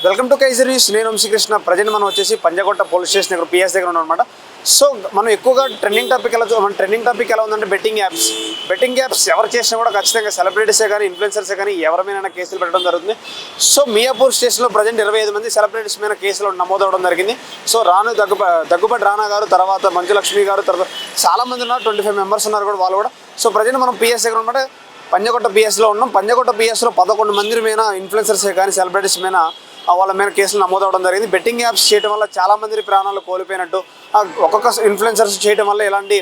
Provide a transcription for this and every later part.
Welcome to Kaiser news. నేను Vamsikrishna. Present మనం వచ్చేసి పంజాగుట్ట పోలీస్ స్టేషన్ దగ్గర పిఎస్ దగ్గర ఉన్నాం అనమాట. సో మనం ఎక్కువగా ట్రెండింగ్ టాపిక్ ఎలా ఉందంటే బెట్టింగ్ యాప్స్ ఎవరు చేసినా కూడా ఖచ్చితంగా సెలబ్రిటీసే కానీ ఇన్ఫ్లుయెన్సర్సే కానీ ఎవరి కేసులు పెట్టడం జరుగుతుంది. సో మియాపూర్ స్టేషన్లో ప్రజెంట్ 25 మంది సెలబ్రిటీస్ మీద కేసులు నమోదవడం జరిగింది. సో దగ్గుబాటి రానా గారు, తర్వాత మంచు లక్ష్మి గారు, తర్వాత చాలామంది ఉన్నారు, 25 మెంబర్స్ ఉన్నారు కూడా వాళ్ళు కూడా. సో ప్రజెంట్ మనం పిఎస్ దగ్గర అనమాట పంజాగుట్ట పిఎస్లో ఉన్నాం. పంజాగుట్ట పిఎస్లో 11 మంది మీద ఇన్ఫ్లుయెన్సర్సే కానీ సెలబ్రిటీస్ మీద వాళ్ళ మీద కేసులు నమోదవడం జరిగింది. బెట్టింగ్ యాప్స్ చేయడం వల్ల చాలామంది ప్రాణాలు కోల్పోయినట్టు, ఒక్కొక్క ఇన్ఫ్లుయెన్సర్స్ చేయడం వల్ల ఎలాంటి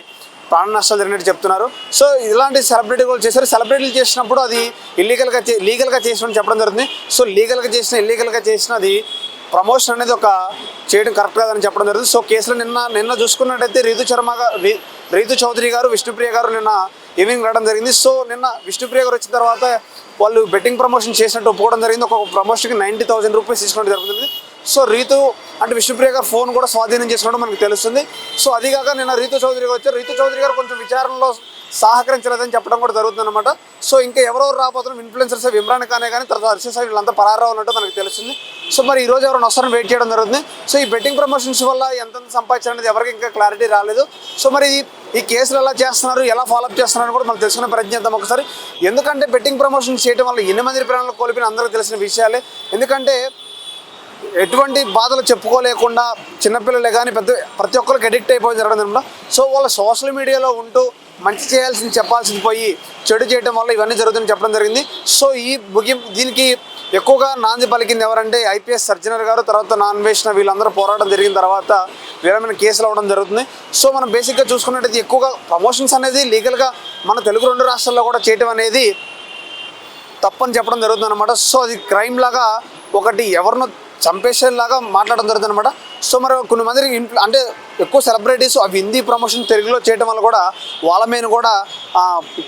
ప్రాణ నష్టాలు జరిగినట్టు చెప్తున్నారు. సో ఇలాంటి సెలబ్రిటీలు చేశారు. సెలబ్రిటీలు చేసినప్పుడు అది లీగల్గా చేసినట్టు చెప్పడం జరుగుతుంది. సో ఇల్లీగల్గా చేసిన అది ప్రమోషన్ అనేది ఒక చేయడం కరెక్ట్ కాదని చెప్పడం జరుగుతుంది. సో కేసులో నిన్న చూసుకున్నట్టయితే రీతు చౌదరి గారు, విష్ణుప్రియ గారు నిన్న ఈవినింగ్ రావడం జరిగింది. సో నిన్న విష్ణుప్రియ గారు వచ్చిన తర్వాత వాళ్ళు బెట్టింగ్ ప్రమోషన్ చేసినట్టు ఒప్పుకోవడం జరిగింది. ఒక్కొక్క ప్రమోషన్కి 90,000 రూపీస్ తీసుకోవడం జరుగుతుంది. సో అంటే విష్ణుప్రియ గారు ఫోన్ కూడా స్వాధీనం చేసుకున్నట్టు మనకు తెలుస్తుంది. సో అదిగాక నిన్న రీతు చౌదరి గారు వచ్చారు. రీతు చౌదరి గారు కొంచెం విచారణలో సహకరించలేదని చెప్పడం కూడా జరుగుతుంది అనమాట. సో ఇంకా ఎవరెవరు రాబోతున్నారు ఇన్ఫ్లుయెన్సర్స్, ఇమ్రాన్ ఖానే కానీ తర్వాత హర్ష సాయి వీళ్ళంతా పరారా ఉన్నట్టు మనకు తెలుస్తుంది. సో మరి ఈరోజు ఎవరైనా వస్తారని వెయిట్ చేయడం జరుగుతుంది. సో ఈ బెట్టింగ్ ప్రమోషన్స్ వల్ల ఎంత సంపాదించారు అనేది ఎవరికి ఇంకా క్లారిటీ రాలేదు. సో మరి ఈ కేసులు ఎలా చేస్తున్నారు, ఎలా ఫాలోఅప్ చేస్తున్నారు కూడా మనం తెలుసుకునే ప్రయత్నం చేద్దాం ఒకసారి. ఎందుకంటే బెట్టింగ్ ప్రమోషన్ చేయడం వల్ల ఎన్ని మంది ప్రాణాలు కోల్పోయిన అందరికీ తెలిసిన విషయాలే. ఎందుకంటే ఎటువంటి బాధలు చెప్పుకోలేకుండా చిన్నపిల్లలే కానీ ప్రతి ఒక్కరికి అడిక్ట్ అయిపోయి జరగడం అనమాట. సో వాళ్ళు సోషల్ మీడియాలో ఉంటూ మంచి చెప్పాల్సింది పోయి చెడు చేయడం వల్ల ఇవన్నీ జరుగుతుందని చెప్పడం జరిగింది. సో దీనికి ఎక్కువగా నాంది పలికింది ఎవరంటే ఐపీఎస్ సర్జనర్ గారు, తర్వాత నాన్వేషణ వీళ్ళందరూ పోరాటం జరిగిన తర్వాత వీళ్ళమైన కేసులు అవ్వడం జరుగుతుంది. సో మనం బేసిక్గా చూసుకున్నట్టయితే ఎక్కువగా ప్రమోషన్స్ అనేది లీగల్గా మన తెలుగు 2 రాష్ట్రాల్లో కూడా చేయడం అనేది తప్పని చెప్పడం జరుగుతుంది అనమాట. సో అది క్రైమ్ లాగా ఒకటి ఎవరినో చంపేసేలాగా మాట్లాడడం జరుగుతుంది అనమాట. సో మరి కొన్ని మందికి అంటే ఎక్కువ సెలబ్రిటీస్ అవి హిందీ ప్రమోషన్ తెలుగులో చేయడం వల్ల కూడా వాళ్ళ మీద కూడా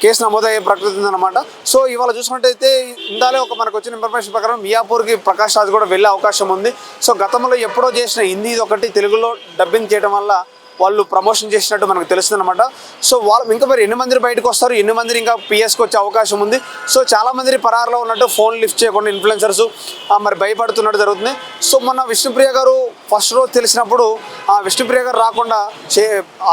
కేసు నమోదయ్యే ప్రకృతి ఉందన్నమాట. సో ఇవాళ చూసుకున్నట్టయితే ఇందాలే మనకు వచ్చిన ఇన్ఫర్మేషన్ ప్రకారం మియాపూర్కి ప్రకాష్ రాజ్ కూడా వెళ్ళే అవకాశం ఉంది. సో గతంలో ఎప్పుడో చేసిన హిందీ ఒకటి తెలుగులో డబ్బింగ్ చేయడం వల్ల వాళ్ళు ప్రమోషన్ చేసినట్టు మనకు తెలుస్తుంది అనమాట. సో వాళ్ళు ఇంకా మరి ఎన్ని మంది బయటకు వస్తారు, ఎన్ని మంది ఇంకా పిఎస్కి వచ్చే అవకాశం ఉంది. సో చాలామంది పరారులో ఉన్నట్టు ఫోన్ లిఫ్ట్ చేయకుండా ఇన్ఫ్లుయెన్సర్స్ మరి భయపడుతున్నట్టు జరుగుతుంది. సో మొన్న విష్ణుప్రియ గారు ఫస్ట్ రోజు తెలిసినప్పుడు విష్ణుప్రియ గారు రాకుండా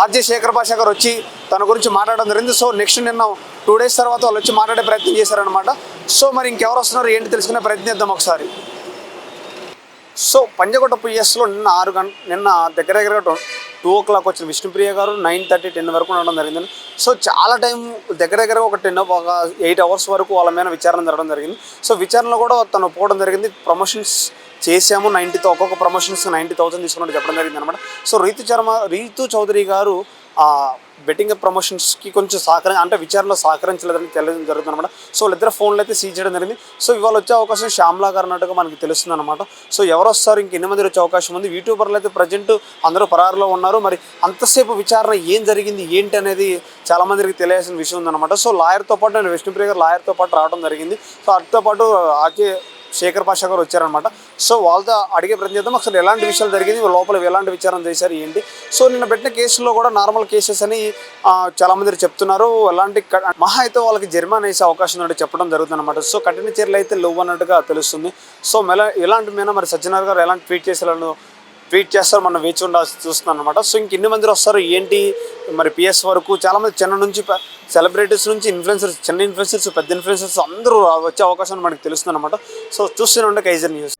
ఆర్జే శేఖర్ భాష గారు వచ్చి తన గురించి మాట్లాడడం జరిగింది. సో నెక్స్ట్ నిన్న 2 days తర్వాత వాళ్ళు వచ్చి మాట్లాడే ప్రయత్నం చేశారనమాట. సో మరి ఇంకెవరు వస్తున్నారు ఏంటి తెలుసుకునే ప్రయత్నం చేద్దాం ఒకసారి. సో పంజాగుట్ట పిఎస్లో నిన్న దగ్గరగా 2 o'clock వచ్చిన విష్ణుప్రియ గారు 9:30, 10 వరకు ఉండడం జరిగింది. సో చాలా టైం దగ్గర ఒక 8 hours వరకు వాళ్ళ మీద విచారణ జరగడం జరిగింది. సో విచారణలో కూడా తను ఒప్పుకోవడం జరిగింది. ప్రమోషన్స్ చేసాము, ఒక్కొక్క ప్రమోషన్స్ 90,000 తీసుకున్నట్టు చెప్పడం జరిగింది అనమాట. సో రీతు చౌదరి గారు బెట్టింగ్ ప్రమోషన్స్కి కొంచెం విచారణలో సహకరించలేదని తెలియడం జరుగుతుంది అనమాట. సో వాళ్ళిద్దరు ఫోన్లు అయితే సీజ్ చేయడం జరిగింది. సో ఇవాళ వచ్చే అవకాశం శ్యామ్లా గారు అన్నట్టుగా మనకి తెలుస్తుంది అనమాట. సో ఎవరు వస్తారు, ఇంకెన్ని మంది వచ్చే అవకాశం ఉంది. యూట్యూబర్లు అయితే ప్రజెంట్ అందరూ పరారులో ఉన్నారు. మరి అంతసేపు విచారణ ఏం జరిగింది ఏంటి అనేది చాలామందికి తెలియాల్సిన విషయం ఉందన్నమాట. సో లాయర్తో పాటు నేను విష్ణుప్రియ గారు లాయర్తో పాటు రావడం జరిగింది. సో వాటితో పాటు ఆర్జే శేఖర్ భాష గారు వచ్చారనమాట. సో వాళ్ళతో అడిగే ప్రయత్నం చేద్దాం అసలు ఎలాంటి విషయాలు జరిగింది, లోపల ఎలాంటి విచారణ చేశారు ఏంటి. సో నిన్న పెట్టిన కేసుల్లో కూడా నార్మల్ కేసెస్ అని చాలామంది చెప్తున్నారు. ఎలాంటి మహా అయితే వాళ్ళకి జరిమానా వేసే అవకాశం ఉన్నట్టు చెప్పడం జరుగుతుంది అనమాట. సో కఠిన చర్యలు అయితే లేవు అన్నట్టుగా తెలుస్తుంది. సో ఎలాంటి మీద మరి సజ్జనర్ గారు ఎలాంటి ట్వీట్ చేస్తారు మనం వేచి ఉండాల్సి చూస్తున్నాం అనమాట. సో ఇంకెన్ని మంది వస్తారు ఏంటి మరి పిఎస్ వరకు చాలామంది చిన్న నుంచి సెలబ్రిటీస్ నుంచి చిన్న ఇన్ఫ్లుయెన్సర్స్, పెద్ద ఇన్ఫ్లుయెన్సర్స్ అందరూ వచ్చే అవకాశం మనకు తెలుస్తుంది అనమాట. సో చూస్తూనే ఉండే కైజర్ న్యూస్.